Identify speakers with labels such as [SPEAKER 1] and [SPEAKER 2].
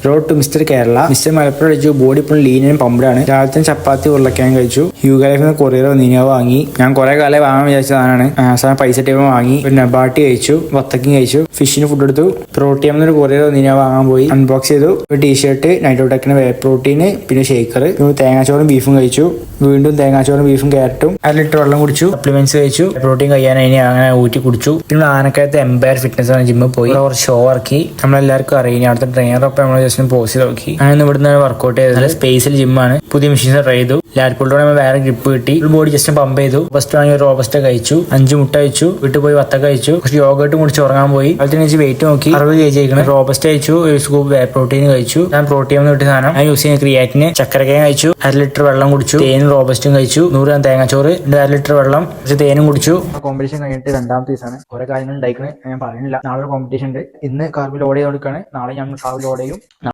[SPEAKER 1] Road to mister Kerala. Mister Malappuram അടിച്ചു. Body ഇപ്പോൾ ലീനും പമ്പടാണ്. രാവിലത്തെ ചപ്പാത്തി ഉരുളക്കിഴങ്ങ് കഴിച്ചു. ഹ്യൂഗോ ലൈഫിൽ കൊറിയർ വന്നിനോ വാങ്ങി. ഞാൻ കുറെ കാലം വാങ്ങാൻ വിചാരിച്ചതാണ്. അവസാനം പൈസ ടൈം വാങ്ങി. ഒരു നബാട്ടി കഴിച്ചു. വത്തക്കും കഴിച്ചു. ഫിഷിന് ഫുഡ് എടുത്തു. പ്രോട്ടീൻ ഒരു കൊറിയർ വന്നിനോ വാങ്ങാൻ പോയി. അൺബോക്സ് ചെയ്തു. ഒരു ടീഷർട്ട്, നൈറ്റോടെക്കിന് വേ പ്രോട്ടീന്, പിന്നെ ഷേക്കർ, തേങ്ങാച്ചോറും ബീഫും കഴിച്ചു. വീണ്ടും തേങ്ങാച്ചോറും ബീഫും ക്യാരറ്റും 1 ലിറ്റർ വെള്ളം കുടിച്ചു. സപ്ലിമെന്റ്സ് കഴിച്ചു. പ്രോട്ടീൻ കഴിയാനായി അങ്ങനെ ഊറ്റി കുടിച്ചു. പിന്നെ ആനക്കയത്ത് എംപയർ ഫിറ്റ്നസ് ആണ് ജിമ്മിൽ പോയി കുറച്ച് ഷോ ഇറക്കി. നമ്മളെല്ലാവർക്കും അറിയാം. അവിടുത്തെ ട്രെയിനറൊപ്പം നമ്മൾ ജസ്റ്റ് പോസ്റ്റ് ചെയ്ത് നോക്കി. അങ്ങനെ ഇവിടുന്ന് വർക്കൗട്ട് ചെയ്തത് സ്പേസിൽ ജിമ്മാണ്. പുതിയ മെഷീൻസ് ട്രൈ ചെയ്തു. ലാറ്റ്പുളിലൂടെ നമ്മൾ വേറെ ഗ്രിപ്പ് കിട്ടി. ബോഡി ജസ്റ്റ് പമ്പ് ചെയ്തു. ഫസ്റ്റ് വാങ്ങി ഒരു റോബസ്റ്റ കഴിച്ചു. 5 മുട്ട കഴിച്ചു. വീട്ടിൽ പോയി വത്ത കഴിച്ചു. കുറച്ച് യോഗട്ട് കുടിച്ച് ഉറങ്ങാൻ പോയി. അതിന് വെയിറ്റ് നോക്കി 60 kg കഴിക്കണം. റോബസ്റ്റ കഴിച്ചു. ഒരു സ്കൂപ്പ് വേ പ്രോട്ടീൻ കഴിച്ചു. ഞാൻ പ്രോട്ടീൻ കിട്ടിയ സാധനം ഞാൻ യൂസ് ചെയ്യുന്ന ക്രിയാറ്റിന്. ചക്കരക്കയും കഴിച്ചു. 1/2 ലിറ്റർ വെള്ളം കുടിച്ചു. തേനും റോബസ്റ്റും കഴിച്ചു. 100 ഗ്രാം തേങ്ങാച്ചോറ്, 1/2 ലിറ്റർ വെള്ളം, കുറച്ച് തേനും കുടിച്ചു. കോമ്പറ്റീഷൻ കഴിഞ്ഞിട്ട് 2ാമത്തെ ദിവസമാണ്. കുറെ കാര്യങ്ങൾ ഉണ്ടായിക്കണേ ഞാൻ പറയുന്നില്ല. നാളെ ഒരു കോമ്പറ്റീഷൻ ഉണ്ട്. ഇന്ന് കാർബിൽ ലോഡ് ചെയ്ത് കൊടുക്കുകയാണ്. നാളെ ഞാൻ കാർബിൽ ലോഡ് ചെയ്യും.